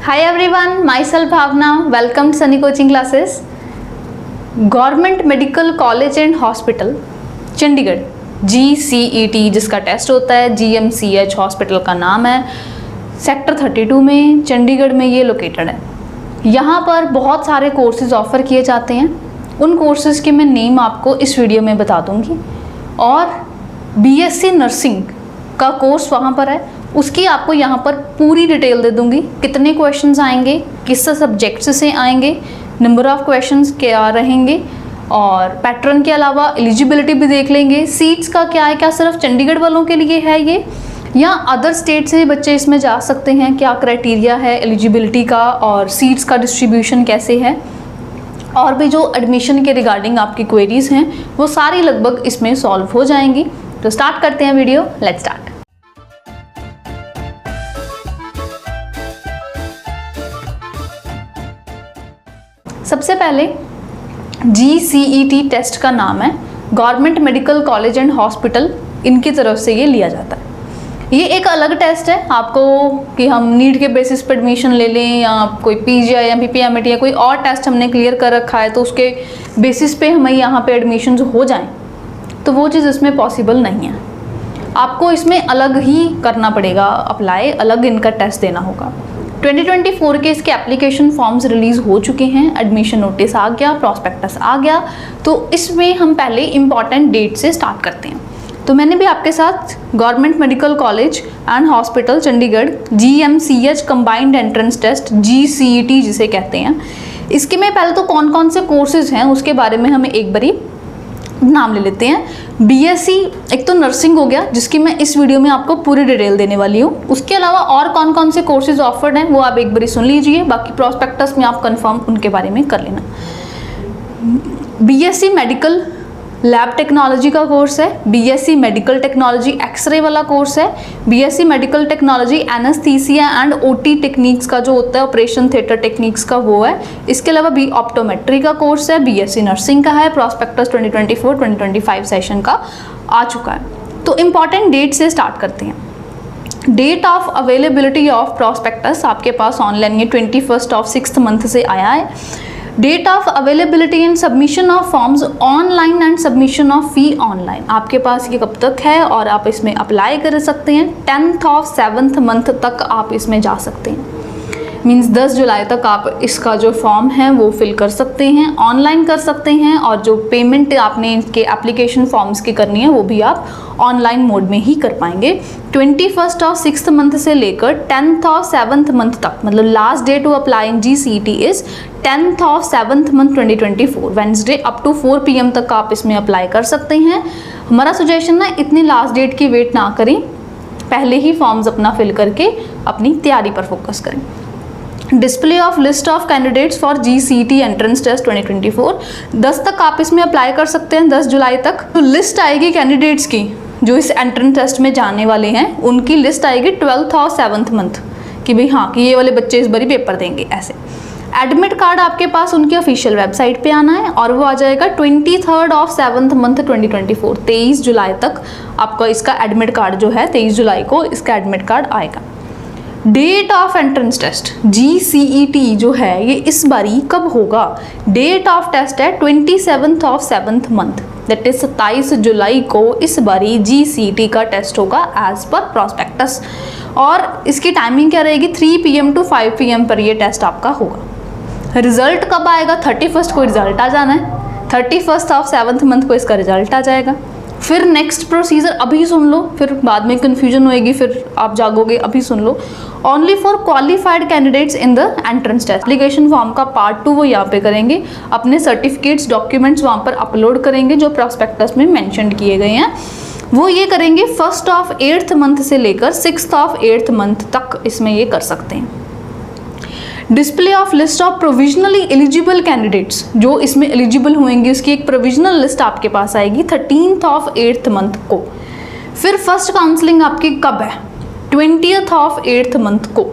Hi everyone, myself Bhavna. Welcome to Sunny Coaching Classes. Government medical college and hospital Chandigarh GCET जिसका test होता है, GMCH hospital का नाम है, सेक्टर 32 में चंडीगढ़ में ये लोकेटेड है। यहाँ पर बहुत सारे कोर्सेज ऑफर किए जाते हैं। उन कोर्सेज के मैं नेम आपको इस वीडियो में बता दूँगी और BSc नर्सिंग का कोर्स वहाँ पर है, उसकी आपको यहाँ पर पूरी डिटेल दे दूँगी। कितने क्वेश्चंस आएंगे, किस सब्जेक्ट से आएंगे, नंबर ऑफ़ क्वेश्चंस क्या रहेंगे और पैटर्न के अलावा एलिजिबिलिटी भी देख लेंगे। सीट्स का क्या है, क्या सिर्फ चंडीगढ़ वालों के लिए है ये या अदर स्टेट से बच्चे इसमें जा सकते हैं, क्या क्राइटेरिया है एलिजिबिलिटी का और सीट्स का डिस्ट्रीब्यूशन कैसे है, और भी जो एडमिशन के रिगार्डिंग आपकी क्वेरीज़ हैं वो सारी लगभग इसमें सॉल्व हो जाएंगी। तो स्टार्ट करते हैं वीडियो, लेट्स स्टार्ट। सबसे पहले GCET टेस्ट का नाम है, government medical college and hospital, इनकी तरफ से ये लिया जाता है। ये एक अलग टेस्ट है आपको कि हम नीट के बेसिस पर एडमिशन ले लें या कोई PGI या PPMT या कोई और टेस्ट हमने क्लियर कर रखा है तो उसके बेसिस पे हमें यहाँ पे एडमिशन हो जाएं, तो वो चीज़ इसमें पॉसिबल नहीं है। आपको इसमें अलग ही करना पड़ेगा अप्लाई, अलग इनका टेस्ट देना होगा। 2024 के इसके एप्लीकेशन फॉर्म्स रिलीज़ हो चुके हैं, एडमिशन नोटिस आ गया, प्रॉस्पेक्टस आ गया। तो इसमें हम पहले इम्पॉर्टेंट डेट से स्टार्ट करते हैं। तो मैंने भी आपके साथ government medical college and hospital Chandigarh GMCH combined entrance test GCET जिसे कहते हैं, इसके में पहले तो कौन कौन से कोर्सेज हैं उसके बारे में हमें एक बारी नाम ले लेते हैं। BSc एक तो नर्सिंग हो गया जिसकी मैं इस वीडियो में आपको पूरी डिटेल देने वाली हूँ। उसके अलावा और कौन कौन से कोर्सेज ऑफर्ड हैं वो आप एक बारी सुन लीजिए, बाकी प्रॉस्पेक्टस में आप कंफर्म उनके बारे में कर लेना। BSc मेडिकल लैब टेक्नोलॉजी का कोर्स है, BSc मेडिकल टेक्नोलॉजी एक्सरे वाला कोर्स है, BSc medical technology anaesthesia and OT techniques का जो होता है ऑपरेशन थिएटर टेक्निक्स का वो है। इसके अलावा भी ऑप्टोमेट्री का कोर्स है, BSc नर्सिंग का है, प्रॉस्पेक्टस 2024-2025 सेशन का आ चुका है। तो इम्पॉर्टेंट डेट से स्टार्ट करते हैं। Date of availability of prospectus आपके पास ऑनलाइन ये 21 ऑफ 6th मंथ से आया है। Date of availability and submission of forms online and submission of fee online आपके पास ये कब तक है और आप इसमें अप्लाई कर सकते हैं। 10th ऑफ 7th मंथ तक आप इसमें जा सकते हैं, मीन्स 10 जुलाई तक आप इसका जो फॉर्म है वो फिल कर सकते हैं, ऑनलाइन कर सकते हैं और जो पेमेंट आपने इसके एप्लीकेशन फॉर्म्स की करनी है वो भी आप ऑनलाइन मोड में ही कर पाएंगे। 21 ऑफ 6th मंथ से लेकर 10th ऑफ 7th मंथ तक, मतलब last day to apply in GCET is 10th of 7th month 2024 Wednesday up to 4 PM तक आप इसमें अप्लाई कर सकते हैं। हमारा सजेशन ना इतनी लास्ट डेट की वेट ना करें, पहले ही फॉर्म्स अपना फिल करके अपनी तैयारी पर फोकस करें। Display of list of candidates for GCET entrance test 2024 10 तक आप इसमें अप्लाई कर सकते हैं, 10 जुलाई तक। तो लिस्ट आएगी कैंडिडेट्स की जो इस एंट्रेंस टेस्ट में जाने वाले हैं, उनकी लिस्ट आएगी 12th और 7th मंथ कि भाई हाँ कि ये वाले बच्चे इस बारी पेपर देंगे। ऐसे एडमिट कार्ड आपके पास उनकी ऑफिशियल वेबसाइट पे आना है और वो आ जाएगा 23rd ऑफ 7th मंथ 2024 23 जुलाई तक आपका इसका एडमिट कार्ड जो है 23 जुलाई को इसका एडमिट कार्ड आएगा। Date of entrance test GCET जो है ये इस बारी कब होगा, डेट ऑफ टेस्ट है 27th of 7th month, that is 27 जुलाई को इस बारी GCET का टेस्ट होगा एज पर प्रॉस्पेक्टस। और इसकी टाइमिंग क्या रहेगी, 3 PM to 5 PM पर ये टेस्ट आपका होगा। रिजल्ट कब आएगा, 31st को रिजल्ट आ जाना है, 31st ऑफ 7th मंथ को इसका रिजल्ट आ जाएगा। फिर नेक्स्ट प्रोसीजर अभी सुन लो, फिर बाद में कन्फ्यूजन होएगी, फिर आप जागोगे, अभी सुन लो। Only for qualified candidates in the entrance test application form का पार्ट 2 वो यहाँ पे करेंगे, अपने सर्टिफिकेट्स डॉक्यूमेंट्स वहाँ पर अपलोड करेंगे जो प्रॉस्पेक्टस में मेंशन किए गए हैं, वो ये करेंगे 1st ऑफ 8th मंथ से लेकर 6th ऑफ 8th मंथ तक इसमें ये कर सकते हैं। Display of list of provisionally eligible candidates जो इसमें एलिजिबल होंगे उसकी एक प्रोविजनल लिस्ट आपके पास आएगी 13th ऑफ 8th मंथ को। फिर फर्स्ट काउंसलिंग आपकी कब है, 20th ऑफ 8th मंथ को।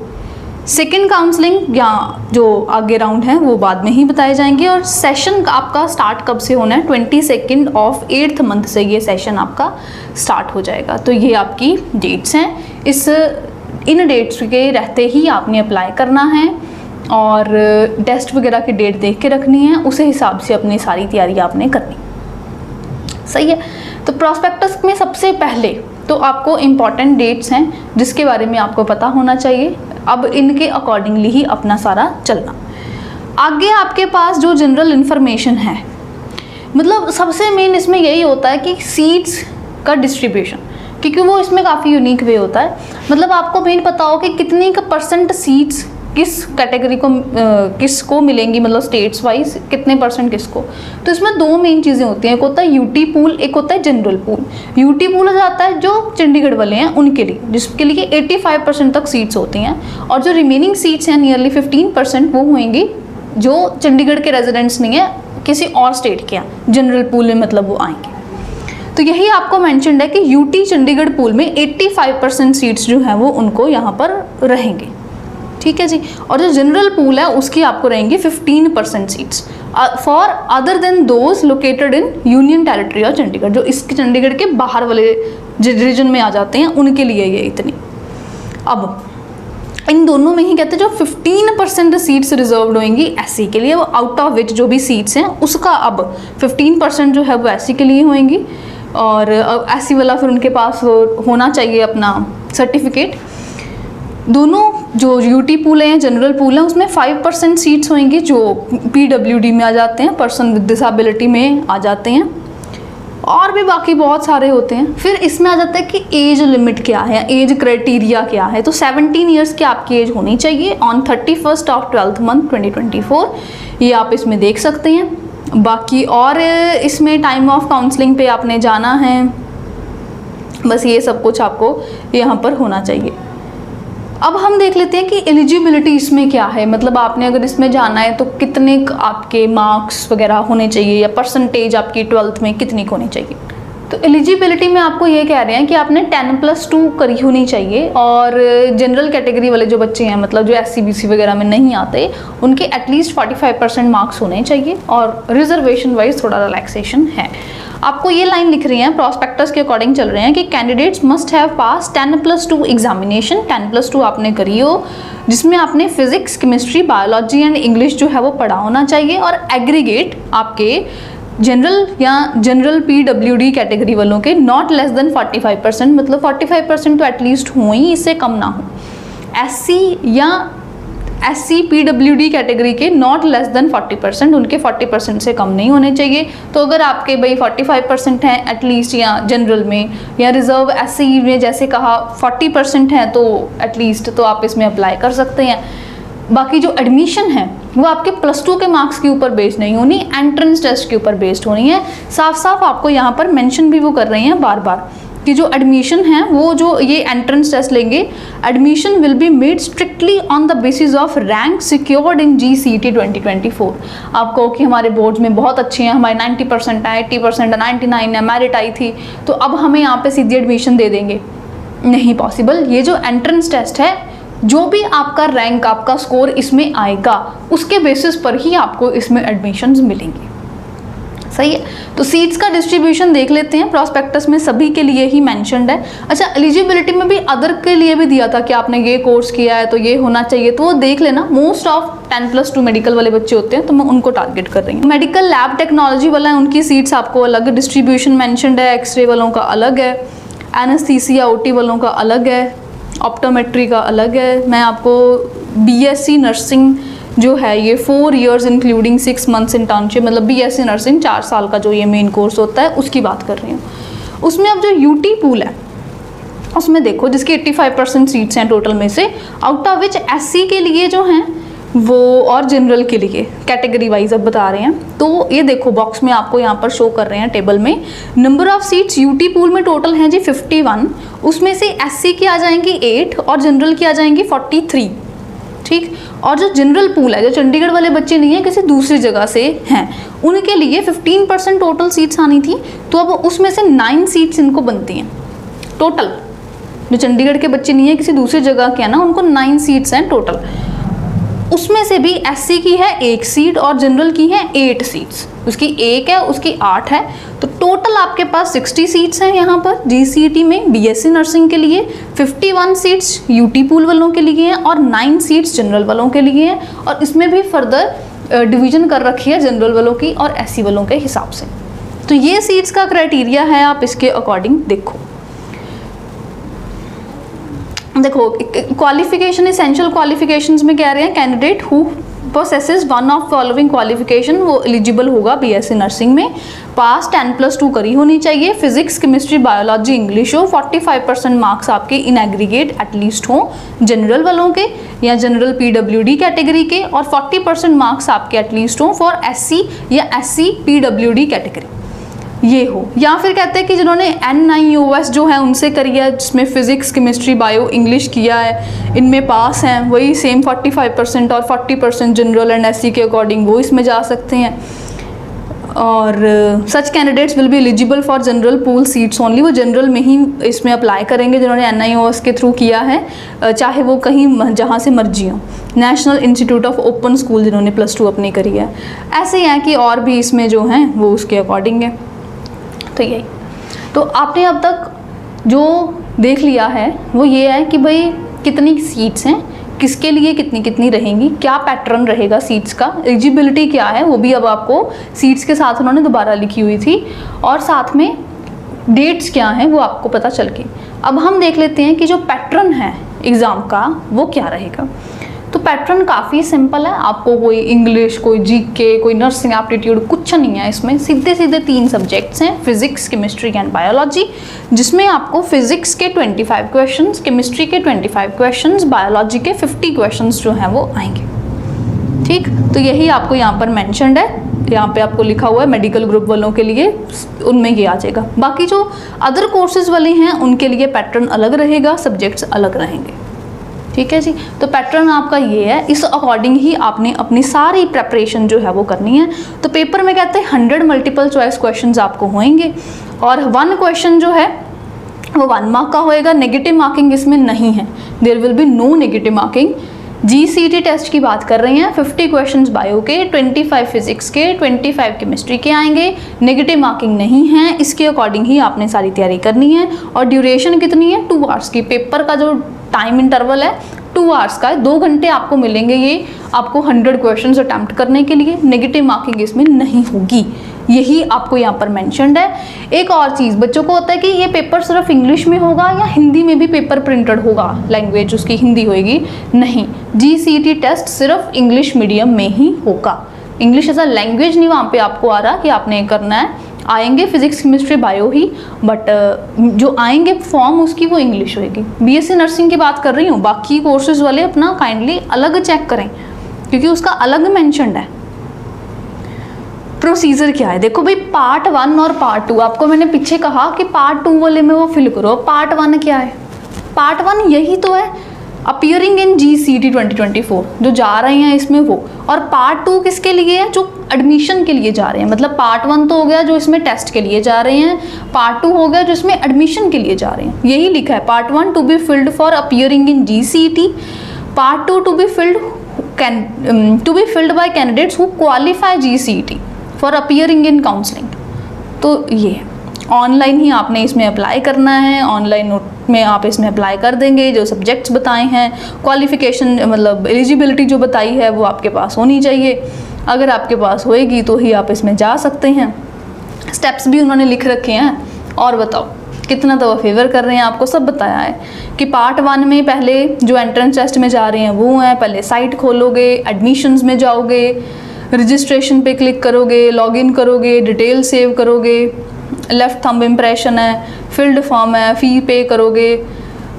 सेकेंड काउंसलिंग या जो आगे राउंड है वो बाद में ही बताए जाएंगे। और सेशन आपका स्टार्ट कब से होना है, 22nd ऑफ 8th मंथ से ये सेशन आपका स्टार्ट हो जाएगा। तो ये आपकी डेट्स हैं। इस इन डेट्स के रहते ही आपने अप्लाई करना है और टेस्ट वगैरह की डेट देख के रखनी है, उसे हिसाब से अपनी सारी तैयारी आपने करनी। सही है। तो प्रॉस्पेक्टस में सबसे पहले तो आपको इम्पॉर्टेंट डेट्स हैं जिसके बारे में आपको पता होना चाहिए। अब इनके अकॉर्डिंगली ही अपना सारा चलना। आगे आपके पास जो जनरल इन्फॉर्मेशन है, मतलब सबसे मेन इसमें यही होता है कि सीट्स का डिस्ट्रीब्यूशन, क्योंकि वो इसमें काफ़ी यूनिक वे होता है। मतलब आपको मेन पता हो कि कितनी का परसेंट सीट्स किस कैटेगरी को किसको मिलेंगी, मतलब स्टेट्स वाइज कितने परसेंट किसको। तो इसमें दो मेन चीज़ें होती हैं, एक होता है यूटी पूल, एक होता है जनरल पूल। यूटी पूल हो जाता है जो चंडीगढ़ वाले हैं उनके लिए, जिसके लिए 85% तक सीट्स होती हैं, और जो रिमेनिंग सीट्स हैं नियरली 15% वो होंगी जो चंडीगढ़ के रेजिडेंट्स नहीं है, किसी और स्टेट के हैं, जनरल पूल में मतलब वो आएंगे। तो यही आपको मेंशन्ड है कि यूटी चंडीगढ़ पूल में 85% सीट्स जो हैं वो उनको यहाँ पर रहेंगे। ठीक है जी। और जो जनरल पूल है उसकी आपको रहेंगी 15% seats for other than those located in union territory of Chandigarh, जो इस चंडीगढ़ के बाहर वाले रीजन में आ जाते हैं उनके लिए ये इतनी। अब इन दोनों में ही कहते हैं जो 15% सीट्स रिजर्व्ड होंगी एससी के लिए, वो आउट ऑफ विच जो भी सीट्स हैं उसका अब 15% जो है वो एससी के लिए होंगी। और एससी वाला फिर उनके पास होना चाहिए अपना सर्टिफिकेट। दोनों जो यूटी पूल हैं जनरल पूल है उसमें 5% सीट्स होंगी जो पीडब्ल्यूडी में आ जाते हैं, पर्सन विद डिसेबिलिटी में आ जाते हैं, और भी बाकी बहुत सारे होते हैं। फिर इसमें आ जाता है कि एज लिमिट क्या है, एज क्राइटेरिया क्या है। तो 17 ईयर्स की आपकी एज होनी चाहिए ऑन 31 ऑफ 12th मंथ 2024, ये आप इसमें देख सकते हैं। बाकी और इसमें टाइम ऑफ काउंसलिंग पे आपने जाना है, बस ये सब कुछ आपको यहाँ पर होना चाहिए। अब हम देख लेते हैं कि एलिजिबिलिटी इसमें क्या है, मतलब आपने अगर इसमें जाना है तो कितने आपके मार्क्स वगैरह होने चाहिए या परसेंटेज आपकी 12th में कितनी होनी चाहिए। तो एलिजिबिलिटी में आपको ये कह रहे हैं कि आपने 10+2 करी होनी चाहिए, और जनरल कैटेगरी वाले जो बच्चे हैं, मतलब जो SC BC वगैरह में नहीं आते, उनके एटलीस्ट 45% मार्क्स होने चाहिए, और रिजर्वेशन वाइज थोड़ा रिलैक्सेशन है। आपको ये लाइन लिख रही हैं प्रॉस्पेक्टस के अकॉर्डिंग चल रहे हैं कि candidates must have pass 10+2 examination, 10+2 आपने करी हो, जिसमें आपने physics, chemistry, biology and English जो है वो पढ़ा होना चाहिए, और एग्रीगेट आपके जनरल या जनरल पीडब्ल्यूडी कैटेगरी वालों के नॉट लेस देन 45%, मतलब 45% तो एटलीस्ट हो ही, इससे कम ना हो। SC या SC पीडब्ल्यूडी कैटेगरी के नॉट लेस देन 40%, उनके 40% से कम नहीं होने चाहिए। तो अगर आपके भाई 45% हैं एटलीस्ट, या जनरल में या रिजर्व SC में जैसे कहा 40% हैं, तो एटलीस्ट तो आप इसमें अप्लाई कर सकते हैं। बाकी जो एडमिशन है वो आपके +2 के मार्क्स के ऊपर बेस्ड नहीं होनी, एंट्रेंस टेस्ट के ऊपर बेस्ड होनी है। साफ साफ आपको यहाँ पर मेंशन भी वो कर रहे हैं बार बार कि जो एडमिशन है वो जो ये एंट्रेंस टेस्ट लेंगे, admission will be made strictly on the basis of rank secured in GCET 2024। आप कहो कि हमारे बोर्ड्स में बहुत अच्छे हैं, हमारे 90% है, 80% है, 99 है, मेरिट आई थी, तो अब हमें यहाँ पे सीधी एडमिशन दे देंगे, नहीं पॉसिबल। ये जो एंट्रेंस टेस्ट है, जो भी आपका रैंक, आपका स्कोर इसमें आएगा, उसके बेसिस पर ही आपको इसमें एडमिशन्स मिलेंगे। सही है। तो सीट्स का डिस्ट्रीब्यूशन देख लेते हैं, प्रॉस्पेक्टस में सभी के लिए ही मेंशन्ड है। अच्छा, एलिजिबिलिटी में भी अदर के लिए भी दिया था कि आपने ये कोर्स किया है तो ये होना चाहिए, तो वो देख लेना। मोस्ट ऑफ 10+2 मेडिकल वाले बच्चे होते हैं, तो मैं उनको टारगेट कर रही हूँ। मेडिकल लैब टेक्नोलॉजी वाला है, उनकी सीट्स आपको अलग डिस्ट्रीब्यूशन मेंशन्ड है, एक्सरे वालों का अलग है, एनेस्थीसिया OT वालों का अलग है, ऑप्टोमेट्री का अलग है। मैं आपको BSc नर्सिंग जो है ये 4 years इंक्लूडिंग 6 months इंटर्नशिप, मतलब BSc नर्सिंग 4 साल का जो ये मेन कोर्स होता है उसकी बात कर रही हूँ। उसमें अब जो यूटी पूल है उसमें देखो, जिसकी 85% सीट्स हैं टोटल में से, आउट ऑफ विच SC के लिए जो हैं वो, और जनरल के लिए कैटेगरी वाइज अब बता रहे हैं। तो ये देखो बॉक्स में आपको यहाँ पर शो कर रहे हैं टेबल में, number of seats UT pool में टोटल हैं जी 51, उसमें से SC की आ जाएंगी 8 और जनरल की आ जाएंगी 43। ठीक। और जो जनरल पूल है, जो चंडीगढ़ वाले बच्चे नहीं है, किसी दूसरी जगह से हैं, उनके लिए 15% टोटल सीट्स आनी थी, तो अब उसमें से 9 सीट्स इनको बनती हैं टोटल। जो चंडीगढ़ के बच्चे नहीं है, किसी दूसरी जगह के हैं ना, उनको 9 सीट्स हैं टोटल। उसमें से भी एससी की है 1 सीट और जनरल की है 8 सीट्स, उसकी 1 है उसकी 8 है, तो टोटल आपके पास 60 सीट्स हैं यहाँ पर जीसीईटी में बीएससी नर्सिंग के लिए। 51 सीट्स यूटी पूल वालों के लिए हैं और 9 सीट्स जनरल वालों के लिए हैं, और इसमें भी फर्दर डिवीजन कर रखी है जनरल वालों की और एससी वालों के हिसाब से। तो ये सीट्स का क्राइटेरिया है, आप इसके अकॉर्डिंग देखो क्वालिफिकेशन, एसेंशियल क्वालिफिकेशंस में कह रहे हैं candidate who possesses one of following qualification वो एलिजिबल होगा बीएससी नर्सिंग में। पास 10+2 करी होनी चाहिए, फिजिक्स केमिस्ट्री बायोलॉजी इंग्लिश हो, 45% मार्क्स आपके इन एग्रीगेट एटलीस्ट हो जनरल वालों के या जनरल पीडब्ल्यूडी कैटेगरी के, और 40% मार्क्स आपके एटलीस्ट हो फॉर एससी या एससी पीडब्ल्यूडी कैटेगरी ये हो। या फिर कहते हैं कि जिन्होंने NIOS जो है उनसे करी है, जिसमें फिजिक्स केमिस्ट्री बायो इंग्लिश किया है, इनमें पास हैं, वही सेम 45% और 40% जनरल एंड एससी के अकॉर्डिंग वो इसमें जा सकते हैं। और such candidates will be eligible for general pool seats only, वो जनरल में ही इसमें अप्लाई करेंगे जिन्होंने NIOS के थ्रू किया है, चाहे वो कहीं जहाँ से मर्जी हो, national institute of open school जिन्होंने +2 अपनी करी है। ऐसे ही है कि और भी इसमें जो हैं वो उसके अकॉर्डिंग है। तो यही, तो आपने अब तक जो देख लिया है वो ये है कि भाई कितनी सीट्स हैं, किसके लिए कितनी कितनी रहेंगी, क्या पैटर्न रहेगा सीट्स का, एलिजिबिलिटी क्या है वो भी अब आपको सीट्स के साथ उन्होंने दोबारा लिखी हुई थी, और साथ में डेट्स क्या हैं वो आपको पता चल गई। अब हम देख लेते हैं कि जो पैटर्न है एग्ज़ाम का वो क्या रहेगा। तो पैटर्न काफ़ी सिंपल है, आपको कोई इंग्लिश, कोई जीके, कोई नर्सिंग एप्टीट्यूड कुछ नहीं है इसमें, सीधे सीधे 3 सब्जेक्ट्स हैं, फिजिक्स केमिस्ट्री एंड बायोलॉजी, जिसमें आपको फिजिक्स के 25 क्वेश्चंस, केमिस्ट्री के 25 क्वेश्चंस, बायोलॉजी के 50 क्वेश्चंस जो हैं वो आएंगे। ठीक, तो यही आपको यहाँ पर मैंशनड है, यहाँ पे आपको लिखा हुआ है मेडिकल ग्रुप वालों के लिए उनमें ये आ जाएगा। बाकी जो अदर कोर्सेज वाले हैं उनके लिए पैटर्न अलग रहेगा, सब्जेक्ट्स अलग रहेंगे। ठीक है जी, तो पैटर्न आपका ये है, इस अकॉर्डिंग ही आपने अपनी सारी प्रेपरेशन जो है वो करनी है। तो पेपर में कहते हैं 100 मल्टीपल चॉइस क्वेश्चंस आपको होंगे, और 1 क्वेश्चन जो है वो 1 मार्क का होएगा, नेगेटिव मार्किंग इसमें नहीं है, there will be no negative marking. GCET test की बात कर रहे हैं, 50 क्वेश्चंस बायो के, 25 फिजिक्स के, 25 केमिस्ट्री के आएंगे, नेगेटिव मार्किंग नहीं है, इसके अकॉर्डिंग ही आपने सारी तैयारी करनी है। और ड्यूरेशन कितनी है, 2 आवर्स की, पेपर का जो टाइम इंटरवल है 2 आवर्स का है, 2 घंटे आपको मिलेंगे ये आपको 100 क्वेश्चंस अटैम्प्ट करने के लिए, नेगेटिव मार्किंग इसमें नहीं होगी, यही आपको यहाँ पर मेंशन्ड है। एक और चीज़, बच्चों को होता है कि ये पेपर सिर्फ इंग्लिश में होगा या हिंदी में भी पेपर प्रिंटेड होगा, लैंग्वेज उसकी हिंदी होएगी, नहीं, जीसीईटी टेस्ट सिर्फ इंग्लिश मीडियम में ही होगा। इंग्लिश एज अ लैंग्वेज नहीं वहाँ पे आपको आ रहा कि आपने करना है, आएंगे physics chemistry bio he, but जो आएंगे फॉर्म उसकी वो इंग्लिश होएगी। बीएससी नर्सिंग की बात कर रही हूँ, बाकी कोर्सेज वाले अपना काइंडली अलग चेक करें क्योंकि उसका अलग मेंशन्ड है। प्रोसीजर क्या है, देखो भाई, पार्ट 1 और पार्ट 2, आपको मैंने पीछे कहा कि पार्ट 2 वाले में वो फिल करो। पार्ट 1 क्या है, पार्ट 1 यही तो है, अपीयरिंग इन जीसीईटी 2024 जो जा रहे हैं इसमें वो, और पार्ट 2 किसके लिए है, जो एडमिशन के लिए जा रहे हैं। मतलब पार्ट 1 तो हो गया जो इसमें टेस्ट के लिए जा रहे हैं, पार्ट 2 हो गया जो इसमें एडमिशन के लिए जा रहे हैं। यही लिखा है, part 1 to be filled for appearing in GCET, part 2 to be filled by candidates who qualify GCET for appearing in counselling. तो ये ऑनलाइन ही आपने इसमें अप्लाई करना है, ऑनलाइन में आप इसमें अप्लाई कर देंगे, जो सब्जेक्ट्स बताए हैं, क्वालिफिकेशन मतलब एलिजिबिलिटी जो बताई है वो आपके पास होनी चाहिए, अगर आपके पास होएगी तो ही आप इसमें जा सकते हैं। स्टेप्स भी उन्होंने लिख रखे हैं, और बताओ कितना तो फेवर कर रहे हैं, आपको सब बताया है कि पार्ट 1 में पहले जो एंट्रेंस टेस्ट में जा रहे हैं वो हैं, पहले साइट खोलोगे, एडमिशन्स में जाओगे, रजिस्ट्रेशन पे क्लिक करोगे, लॉगिन करोगे, डिटेल सेव करोगे, लेफ्ट थंब इम्प्रेशन है, फिल्ड फॉर्म है, फ़ी पे करोगे,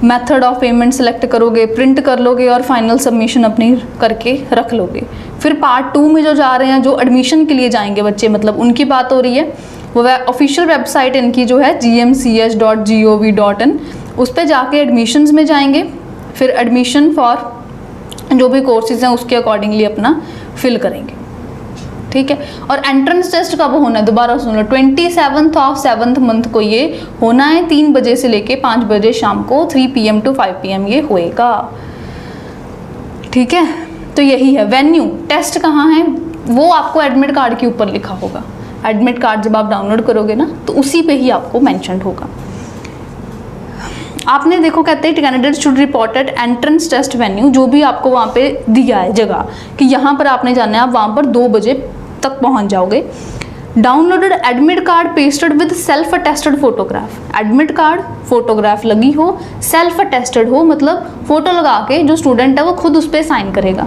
मेथड ऑफ पेमेंट सेलेक्ट करोगे, प्रिंट कर लोगे और फाइनल सबमिशन अपनी करके रख लोगे। फिर पार्ट 2 में जो जा रहे हैं, जो एडमिशन के लिए जाएंगे बच्चे, मतलब उनकी बात हो रही है, वो ऑफिशियल वेबसाइट इनकी जो है gmch.gov.in, उस पर जाके एडमिशन्स में जाएंगे, फिर एडमिशन फॉर जो भी कोर्सेज हैं उसके अकॉर्डिंगली अपना फिल करेंगे। ठीक है, और एंट्रेंस टेस्ट कब होना है, दोबारा सुन लो, 27 ऑफ 7th मंथ को ये होना है, 3 बजे से लेके 5 बजे शाम को, 3 PM to 5 PM ये होएगा। ठीक है, तो यही है वेन्यू। टेस्ट कहाँ है वो आपको एडमिट कार्ड के ऊपर लिखा होगा। एडमिट कार्ड जब आप डाउनलोड करोगे ना तो उसी पे ही आपको मेंशन होगा। आपने देखो कहते हैं candidate should report at entrance test venue, जो भी आपको वहाँ पे दिया है जगह कि यहाँ पर आपने जाना है, आप वहाँ पर 2 बजे तक पहुँच जाओगे। Downloaded admit card pasted with self attested photograph. Admit card photograph लगी हो, सेल्फ अटेस्टेड हो, मतलब फोटो लगा के जो स्टूडेंट है वो खुद उस पर साइन करेगा।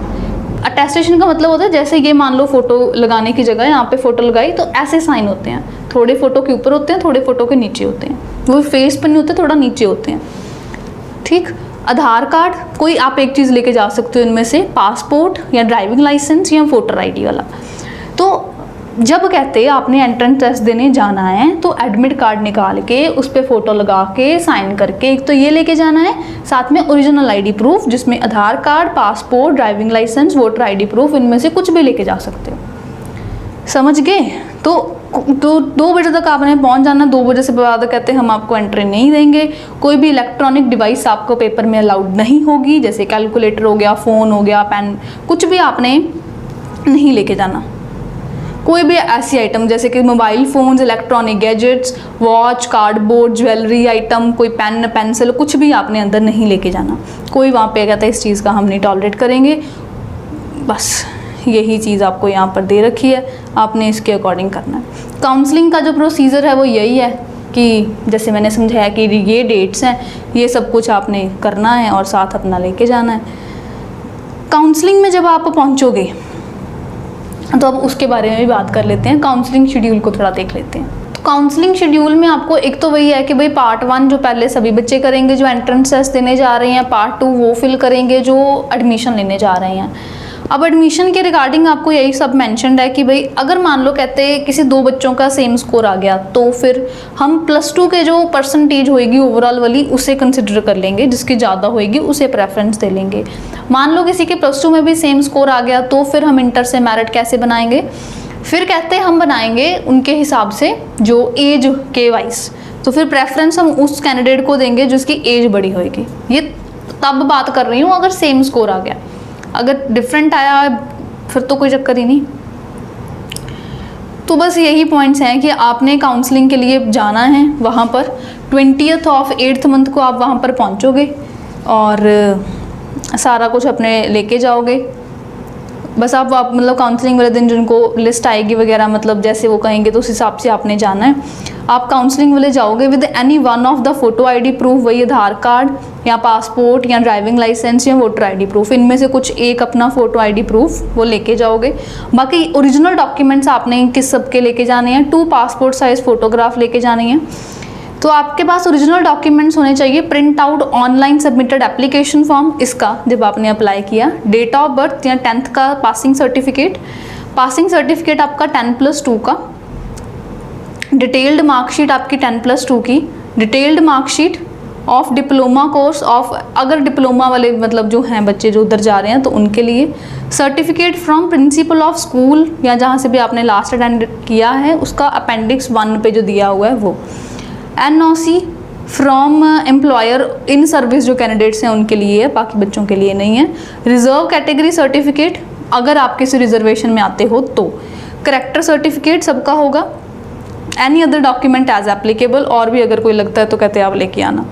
अटेस्टेशन का मतलब होता है जैसे ये मान लो फोटो लगाने की जगह यहाँ पे फोटो लगाई तो ऐसे साइन होते हैं, थोड़े फोटो के ऊपर होते हैं, थोड़े फोटो के नीचे होते हैं, वो फेस पर नहीं होते, थोड़ा नीचे होते हैं। ठीक। आधार कार्ड, कोई आप एक चीज़ लेके जा सकते हो इनमें से, पासपोर्ट या ड्राइविंग लाइसेंस या वोटर आईडी वाला। तो जब कहते हैं आपने एंट्रेंस टेस्ट देने जाना है तो एडमिट कार्ड निकाल के उस पर फोटो लगा के साइन करके एक तो ये लेके जाना है, साथ में ओरिजिनल आईडी प्रूफ जिसमें Aadhaar card, passport, driving licence, voter ID proof, इनमें से कुछ भी लेके जा सकते हो। समझ गए? तो 2 बजे तक आपने पहुंच जाना। 2 बजे से बाद कहते हैं हम आपको एंट्री नहीं देंगे। कोई भी इलेक्ट्रॉनिक डिवाइस आपको पेपर में अलाउड नहीं होगी, जैसे कैलकुलेटर हो गया, फ़ोन हो गया, पेन, कुछ भी आपने नहीं लेके जाना। कोई भी ऐसी आइटम जैसे कि mobile phones, electronic gadgets, watch, cardboard, jewellery item, कोई पेन, पेंसिल, कुछ भी आपने अंदर नहीं लेके जाना। कोई वहाँ पे कहता है इस चीज़ का हम नहीं टॉलरेट करेंगे। बस यही चीज़ आपको यहाँ पर दे रखी है, आपने इसके अकॉर्डिंग करना है। काउंसलिंग का जो प्रोसीजर है वो यही है कि जैसे मैंने समझाया कि ये डेट्स हैं, ये सब कुछ आपने करना है और साथ अपना लेके जाना है। काउंसलिंग में जब आप पहुँचोगे तो अब उसके बारे में भी बात कर लेते हैं। काउंसलिंग शेड्यूल को थोड़ा देख लेते हैं। तो काउंसलिंग शेड्यूल में आपको एक तो वही है कि भाई पार्ट 1 जो पहले सभी बच्चे करेंगे जो एंट्रेंस टेस्ट देने जा रहे हैं, पार्ट 2 वो फिल करेंगे जो एडमिशन लेने जा रहे हैं। अब एडमिशन के रिगार्डिंग आपको यही सब मेंशन्ड है कि भाई अगर मान लो कहते हैं किसी 2 बच्चों का सेम स्कोर आ गया तो फिर हम +2 के जो परसेंटेज होएगी ओवरऑल वाली उसे कंसिडर कर लेंगे, जिसकी ज़्यादा होएगी उसे प्रेफरेंस दे लेंगे। मान लो किसी के +2 में भी सेम स्कोर आ गया तो फिर हम इंटर से मेरिट कैसे बनाएंगे? फिर कहते हैं हम बनाएंगे उनके हिसाब से जो एज के वाइज, तो फिर प्रेफरेंस हम उस कैंडिडेट को देंगे जिसकी एज बड़ी होएगी। ये तब बात कर रही हूँ अगर सेम स्कोर आ गया, अगर डिफरेंट आया फिर तो कोई चक्कर ही नहीं। तो बस यही पॉइंट्स हैं कि आपने काउंसलिंग के लिए जाना है वहाँ पर 20th ऑफ 8th मंथ को आप वहाँ पर पहुँचोगे और सारा कुछ अपने लेके जाओगे। बस आप मतलब काउंसलिंग वाले दिन जिनको लिस्ट आएगी वगैरह, मतलब जैसे वो कहेंगे तो उस हिसाब से आपने जाना है। आप काउंसलिंग वाले जाओगे with any one of the photo ID proof, वही आधार कार्ड या पासपोर्ट या ड्राइविंग लाइसेंस या वोटर आईडी प्रूफ, इनमें से कुछ एक अपना फोटो आईडी प्रूफ वो लेके जाओगे। बाकी ओरिजिनल डॉक्यूमेंट्स आपने किस सब के लेके जाने हैं? 2 पासपोर्ट साइज फोटोग्राफ लेके जानी है। तो आपके पास ओरिजिनल डॉक्यूमेंट्स होने चाहिए, print out online submitted application form इसका जब आपने अप्लाई किया, डेट ऑफ बर्थ या 10th का पासिंग सर्टिफिकेट आपका 10+2 का, डिटेल्ड मार्कशीट आपकी 10+2 की, detailed marksheet of diploma course of, अगर डिप्लोमा वाले मतलब जो हैं बच्चे जो उधर जा रहे हैं तो उनके लिए, certificate from principle of school या जहाँ से भी आपने लास्ट अटेंड किया है उसका अपेंडिक्स 1 पे जो दिया हुआ है वो, NOC from employer in service जो कैंडिडेट्स हैं उनके लिए है, बाकी बच्चों के लिए नहीं है। रिजर्व कैटेगरी सर्टिफिकेट अगर आप किसी रिजर्वेशन में आते हो तो, करेक्टर सर्टिफिकेट सबका होगा, any other document as applicable, और भी अगर कोई लगता है तो कहते हैं आप लेके आना।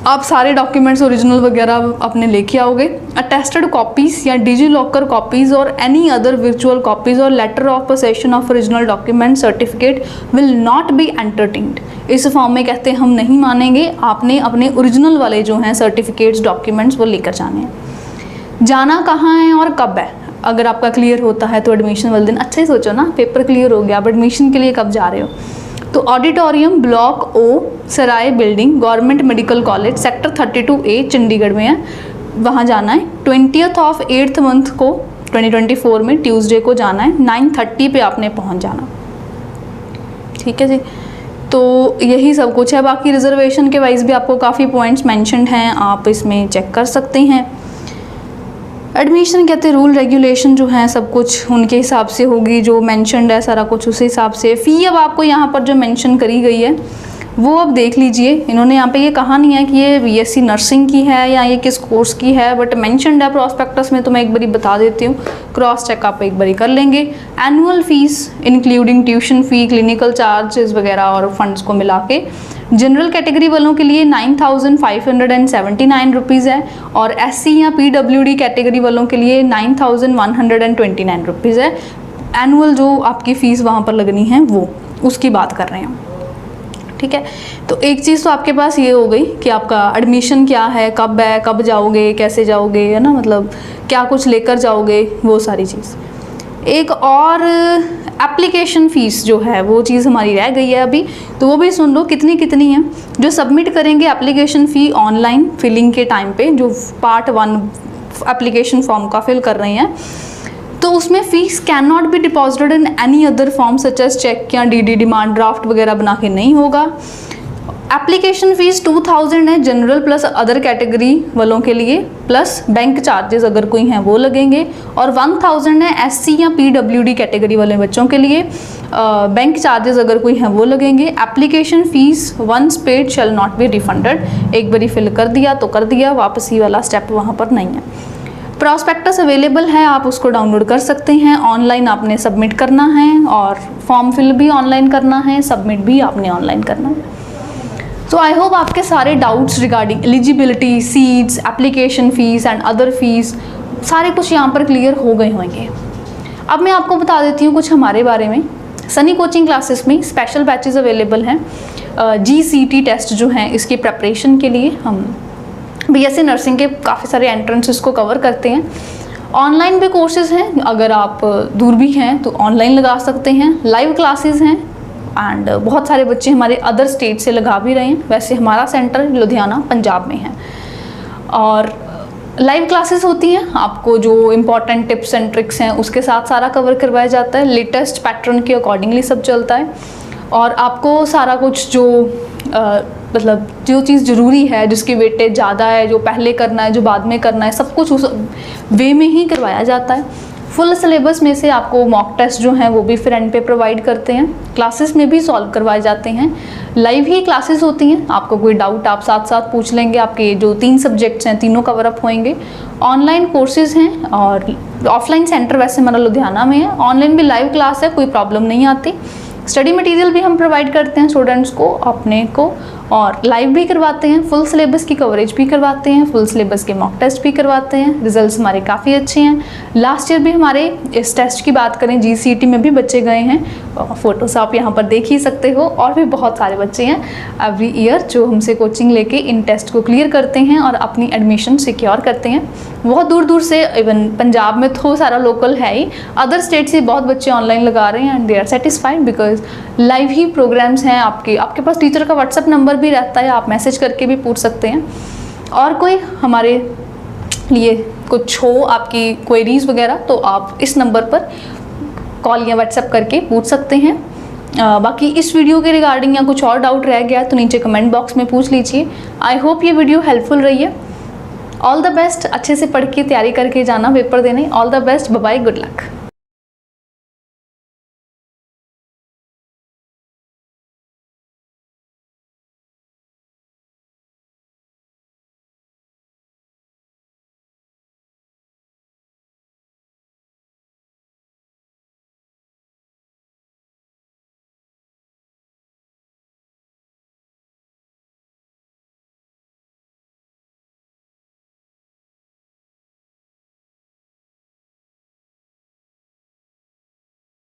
आप सारे डॉक्यूमेंट्स ओरिजिनल वगैरह अपने लेके आओगे। अटेस्टेड कॉपीज़ या डिजी लॉकर कॉपीज़ और एनी अदर वर्चुअल कॉपीज़ और letter of possession of original document certificate will not be entertained. इस फॉर्म में कहते हैं हम नहीं मानेंगे, आपने अपने ओरिजिनल वाले जो हैं सर्टिफिकेट्स डॉक्यूमेंट्स वो लेकर जाने हैं। जाना कहाँ है और कब है? अगर आपका क्लियर होता है तो एडमिशन वाले दिन, अच्छा ही सोचो ना, पेपर क्लियर हो गया, अब एडमिशन के लिए कब जा रहे हो? तो auditorium block O Sarai building government medical college sector 32A Chandigarh में है, वहाँ जाना है। 20th ऑफ 8th मंथ को 2024 में ट्यूसडे को जाना है, 9:30 पे आपने पहुँच जाना। ठीक है जी, तो यही सब कुछ है। बाकी रिजर्वेशन के वाइज भी आपको काफ़ी पॉइंट्स मेंशन्ड हैं, आप इसमें चेक कर सकते हैं। एडमिशन कहते हैं रूल रेगुलेशन जो हैं सब कुछ उनके हिसाब से होगी, जो मेंशन्ड है सारा कुछ उसी हिसाब से। फ़ी अब आपको यहाँ पर जो मेंशन करी गई है वो अब देख लीजिए। इन्होंने यहाँ पे ये कहा नहीं है कि ये बीएससी नर्सिंग की है या ये किस कोर्स की है, बट मेंशन्ड है प्रॉस्पेक्टस में, तो मैं एक बारी बता देती हूँ, क्रॉस चेक आप एक बारी कर लेंगे। Annual fees including tuition fee, clinical charges वगैरह और फंड्स को मिला के जनरल कैटेगरी वालों के लिए 9,579 रुपीज़ है, और एससी या पीडब्ल्यूडी कैटेगरी वालों के लिए 9,129 रुपीज़ है। एनुअल जो आपकी फ़ीस वहाँ पर लगनी है वो उसकी बात कर रहे हैं, ठीक है। तो एक चीज़ तो आपके पास ये हो गई कि आपका एडमिशन क्या है, कब जाओगे, कैसे जाओगे, है ना, मतलब क्या कुछ लेकर जाओगे, वो सारी चीज़। एक और एप्लीकेशन फ़ीस जो है वो चीज़ हमारी रह गई है अभी, तो वो भी सुन लो कितनी है। जो सबमिट करेंगे एप्लीकेशन फ़ी ऑनलाइन फिलिंग के टाइम पे, जो पार्ट 1 एप्लीकेशन फॉर्म का फिल कर रहे हैं, तो उसमें fees can not be deposited in any other form such as cheque या डीडी, डिमांड ड्राफ्ट वगैरह बना के नहीं होगा। एप्लीकेशन फ़ीस 2000 है जनरल प्लस अदर कैटेगरी वालों के लिए, प्लस बैंक चार्जेस अगर कोई हैं वो लगेंगे, और 1000 है एससी या पीडब्ल्यूडी कैटेगरी वाले बच्चों के लिए, बैंक चार्जेस अगर कोई हैं वो लगेंगे। Application fees once paid shall not be refunded, एक बारी फिल कर दिया तो कर दिया, वापसी वाला स्टेप वहाँ पर नहीं है। प्रॉस्पेक्टस अवेलेबल है, आप उसको डाउनलोड कर सकते हैं। ऑनलाइन आपने सबमिट करना है, और फॉर्म फिल भी ऑनलाइन करना है, सबमिट भी आपने ऑनलाइन करना है। तो आई होप आपके सारे doubts regarding eligibility, seats, application fees and other fees सारे कुछ यहाँ पर क्लियर हो गए होंगे। अब मैं आपको बता देती हूँ कुछ हमारे बारे में। सनी कोचिंग क्लासेस में स्पेशल बैचेस अवेलेबल हैं। GCT टेस्ट जो हैं इसकी प्रेपरेशन के लिए हम बीएससी नर्सिंग के काफ़ी सारे एंट्रेंसेस को कवर करते हैं। ऑनलाइन भी कोर्सेज हैं, अगर आप दूर भी हैं तो ऑनलाइन लगा सकते हैं। लाइव क्लासेस हैं, एंड बहुत सारे बच्चे हमारे अदर स्टेट से लगा भी रहे हैं। वैसे हमारा सेंटर लुधियाना पंजाब में है, और लाइव क्लासेस होती हैं, आपको जो इम्पॉर्टेंट टिप्स एंड ट्रिक्स हैं उसके साथ सारा कवर करवाया जाता है। लेटेस्ट पैटर्न के अकॉर्डिंगली सब चलता है, और आपको सारा कुछ जो मतलब जो चीज़ ज़रूरी है, जिसकी वेटेज ज़्यादा है, जो पहले करना है, जो बाद में करना है, सब कुछ उस वे में ही करवाया जाता है। फुल सिलेबस में से आपको मॉक टेस्ट जो हैं वो भी फिर एंड पे प्रोवाइड करते हैं। क्लासेस में भी सॉल्व करवाए जाते हैं। लाइव ही क्लासेस होती हैं, आपको कोई डाउट आप साथ साथ पूछ लेंगे, आपके जो 3 सब्जेक्ट्स हैं तीनों कवर अप होंगे। ऑनलाइन कोर्सेज हैं, और ऑफलाइन सेंटर वैसे हमारा लुधियाना में है। ऑनलाइन भी लाइव क्लास है, कोई प्रॉब्लम नहीं आती। स्टडी मटेरियल भी हम प्रोवाइड करते हैं स्टूडेंट्स को, अपने को, और लाइव भी करवाते हैं। फुल सिलेबस की कवरेज भी करवाते हैं, फुल सिलेबस के मॉक टेस्ट भी करवाते हैं। रिजल्ट्स हमारे काफ़ी अच्छे हैं। लास्ट ईयर भी हमारे इस टेस्ट की बात करें, GCT में भी बच्चे गए हैं, फ़ोटोस आप यहाँ पर देख ही सकते हो। और भी बहुत सारे बच्चे हैं एवरी ईयर जो हमसे कोचिंग लेके इन टेस्ट को क्लियर करते हैं और अपनी एडमिशन सिक्योर करते हैं। बहुत दूर दूर से, इवन पंजाब में तो सारा लोकल है ही, अदर स्टेट से बहुत बच्चे ऑनलाइन लगा रहे हैं, and they are satisfied because live ही प्रोग्राम्स हैं। आपके पास टीचर का व्हाट्सएप नंबर भी रहता है, आप मैसेज करके भी पूछ सकते हैं। और कोई हमारे लिए कुछ हो, आपकी क्वेरीज वगैरह, तो आप इस नंबर पर कॉल या व्हाट्सएप करके पूछ सकते हैं। बाकी इस वीडियो के रिगार्डिंग या कुछ और डाउट रह गया तो नीचे कमेंट बॉक्स में पूछ लीजिए। आई होप ये वीडियो हेल्पफुल रही है। ऑल द बेस्ट, अच्छे से पढ़ के तैयारी करके जाना पेपर देने। All the best, bye bye, good luck.